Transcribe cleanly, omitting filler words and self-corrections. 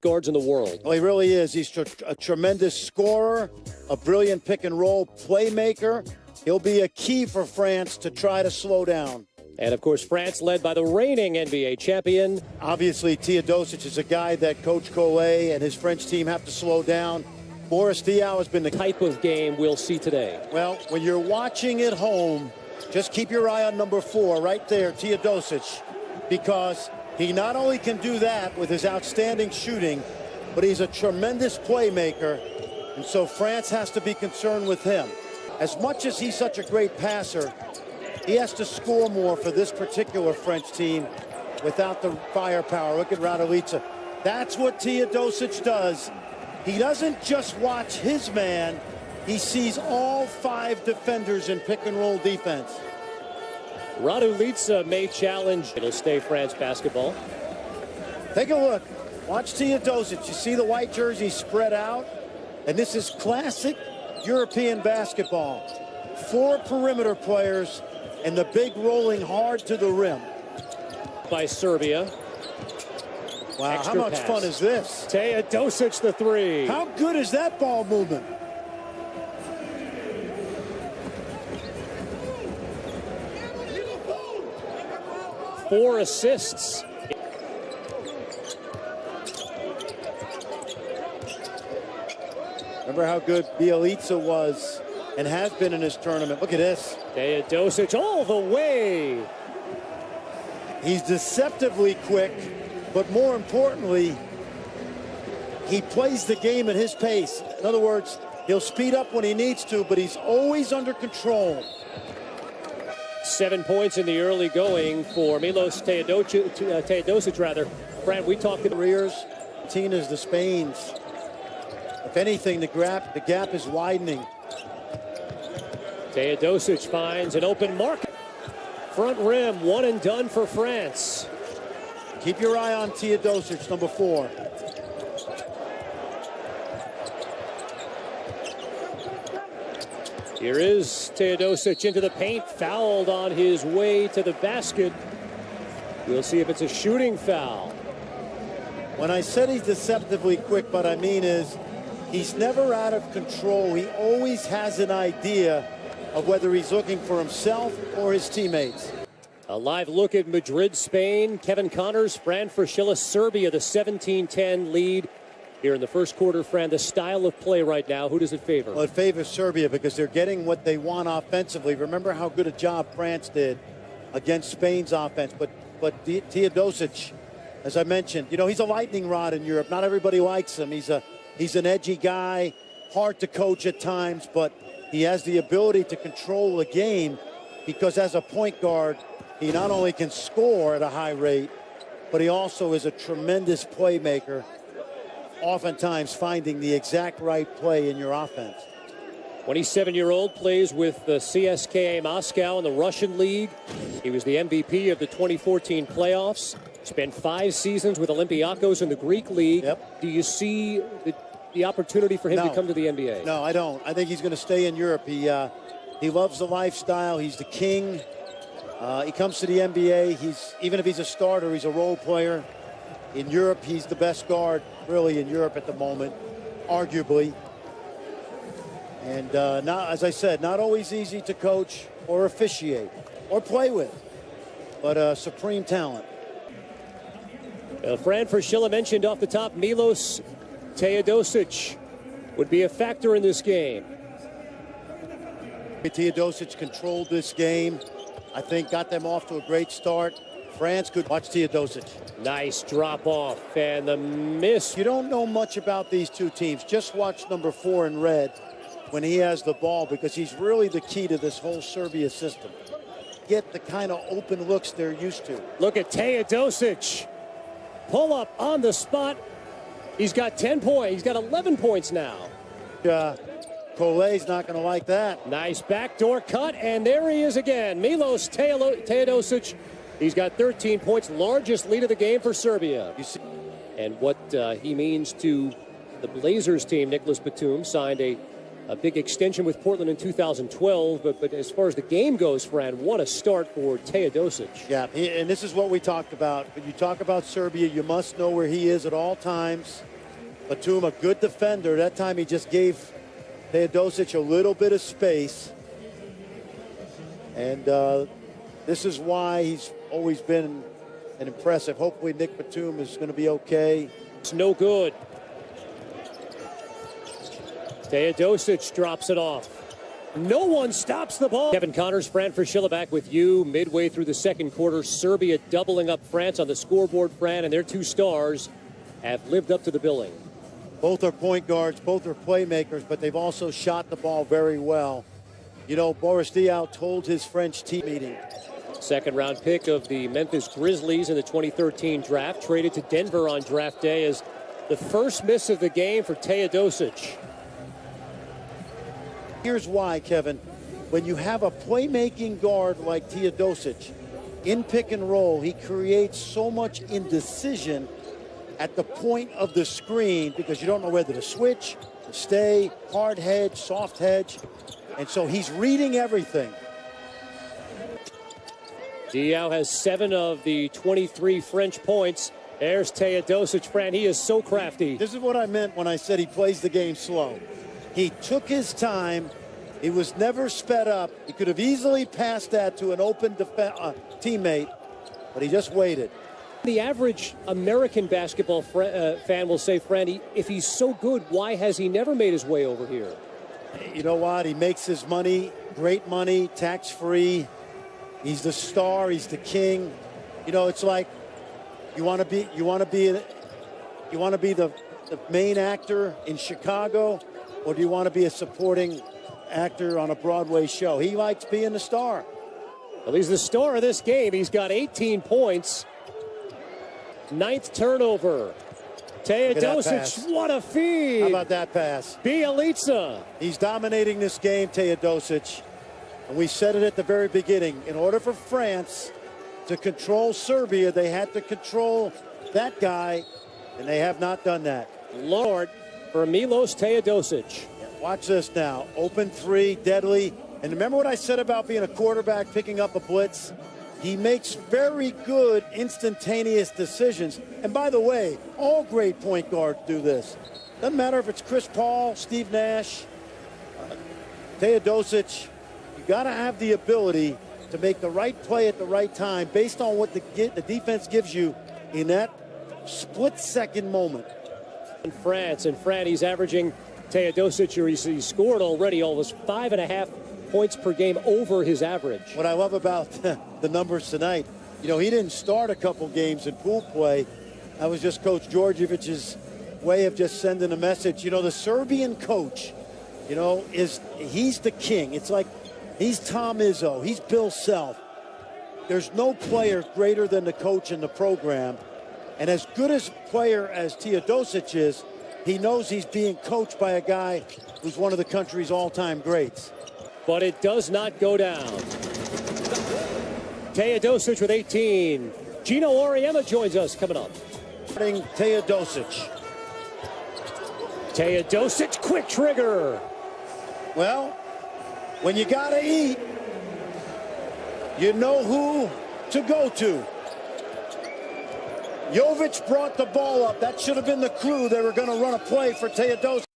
guards in the world. Well, he really is. He's a tremendous scorer, a brilliant pick-and-roll playmaker. He'll be a key for France to try to slow down. And, of course, France led by the reigning NBA champion. Obviously, Teodosic is a guy that Coach Collet and his French team have to slow down. Boris Diaw has been the Type of game we'll see today. Well, when you're watching at home, just keep your eye on number 4 right there, Teodosic, because he not only can do that with his outstanding shooting, but he's a tremendous playmaker, and so France has to be concerned with him. As much as he's such a great passer, he has to score more for this particular French team without the firepower. Look at Raduljic. That's what Teodosic does. He doesn't just watch his man. He sees all 5 defenders in pick-and-roll defense. Raduljic may challenge. It'll stay France basketball. Take a look. Watch Teodosic. You see the white jersey spread out? And this is classic European basketball. 4 perimeter players and the big rolling hard to the rim. By Serbia. Wow, Extra how much pass. fun is this? Teodosic the 3. How good is that ball movement? Four assists. Remember how good Bielitsa was and has been in this tournament. Look at this. Teodosic all the way. He's deceptively quick, but more importantly, he plays the game at his pace. In other words, he'll speed up when he needs to, but he's always under control. 7 points in the early going for Milos Teodosic. Brad, we talked to careers. Tina's the Spain's. If anything, the gap is widening. Teodosic finds an open mark. Front rim, one and done for France. Keep your eye on Teodosic, number 4. Here is Teodosic into the paint, fouled on his way to the basket. We'll see if it's a shooting foul. When I said he's deceptively quick, what I mean is he's never out of control. He always has an idea of whether he's looking for himself or his teammates. A live look at Madrid, Spain. Kevin Connors, Fran Fraschilla, Serbia, the 17-10 lead. Here in the first quarter, Fran, the style of play right now, who does it favor? Well, it favors Serbia because they're getting what they want offensively. Remember how good a job France did against Spain's offense. But Teodosic, as I mentioned, you know, he's a lightning rod in Europe. Not everybody likes him. He's an edgy guy, hard to coach at times, but he has the ability to control the game because as a point guard, he not only can score at a high rate, but he also is a tremendous playmaker, oftentimes finding the exact right play in your offense. 27-year-old plays with the CSKA Moscow in the Russian League. He was the MVP of the 2014 playoffs. Spent 5 seasons with Olympiacos in the Greek League. Yep. Do you see the opportunity for him to come to the NBA? No, I don't. I think he's going to stay in Europe. He loves the lifestyle. He's the king. He comes to the NBA. Even if he's a starter, he's a role player. In Europe, he's the best guard, really, in Europe at the moment, arguably. And not, as I said, not always easy to coach or officiate or play with, but supreme talent. Fran Fraschilla mentioned off the top, Milos Teodosic would be a factor in this game. Teodosic controlled this game. I think got them off to a great start. France could watch Teodosic. Nice drop off and the miss. You don't know much about these two teams. Just watch number 4 in red when he has the ball because he's really the key to this whole Serbia system. Get the kind of open looks they're used to. Look at Teodosic. Pull up on the spot. He's got 10 points. He's got 11 points now. Collet's not going to like that. Nice backdoor cut, and there he is again. Milos Teodosic. He's got 13 points, largest lead of the game for Serbia. And what he means to the Blazers team, Nicholas Batum signed a a big extension with Portland in 2012. But as far as the game goes, Fran, what a start for Teodosic. Yeah, and this is what we talked about. When you talk about Serbia, you must know where he is at all times. Batum, a good defender. That time he just gave Teodosic a little bit of space. And this is why he's always been an impressive. Hopefully Nick Batum is going to be okay. It's no good. Teodosic drops it off. No one stops the ball. Kevin Connors, Fran Fraschilla back with you midway through the second quarter. Serbia doubling up France on the scoreboard, Fran, and their two stars have lived up to the billing. Both are point guards, both are playmakers, but they've also shot the ball very well. You know, Boris Diaw told his French team meeting. Second round pick of the Memphis Grizzlies in the 2013 draft, traded to Denver on draft day as the first miss of the game for Teodosic. Here's why, Kevin. When you have a playmaking guard like Teodosic in pick and roll, he creates so much indecision at the point of the screen because you don't know whether to switch, to stay, hard hedge, soft hedge. And so he's reading everything. Diaw has 7 of the 23 French points. There's Teodosic, Fran. He is so crafty. This is what I meant when I said he plays the game slow. He took his time. He was never sped up. He could have easily passed that to an open teammate, but he just waited. The average American basketball fan will say, Fran, if he's so good, why has he never made his way over here? You know what? He makes his money, great money, tax-free. He's the star. He's the king. You know, it's like you want to be the main actor in Chicago, or do you want to be a supporting actor on a Broadway show? He likes being the star. Well, he's the star of this game. He's got 18 points. 9th turnover. Teodosic, what a feed. How about that pass? Bielitsa. He's dominating this game, Teodosic. And we said it at the very beginning. In order for France to control Serbia, they had to control that guy, and they have not done that. Lord, for Milos Teodosic. Watch this now. Open three, deadly. And remember what I said about being a quarterback, picking up a blitz? He makes very good instantaneous decisions. And by the way, all great point guards do this. Doesn't matter if it's Chris Paul, Steve Nash, Teodosic. You got to have the ability to make the right play at the right time based on what the defense gives you in that split-second moment. In France, and Fran, he's averaging Teodosic, he's scored already almost 5.5 points per game over his average. What I love about the numbers tonight, you know, he didn't start a couple games in pool play. That was just Coach Djordjevic's way of just sending a message. You know, the Serbian coach, you know, he's the king. It's like he's Tom Izzo, he's Bill Self. There's no player greater than the coach in the program. And as good as player as Teodosic is, he knows he's being coached by a guy who's one of the country's all-time greats. But it does not go down. Teodosic with 18. Gino Auriemma joins us coming up. Teodosic. Teodosic, quick trigger. Well, when you gotta eat, you know who to go to. Jovic brought the ball up. That should have been the clue. They were going to run a play for Teodosic.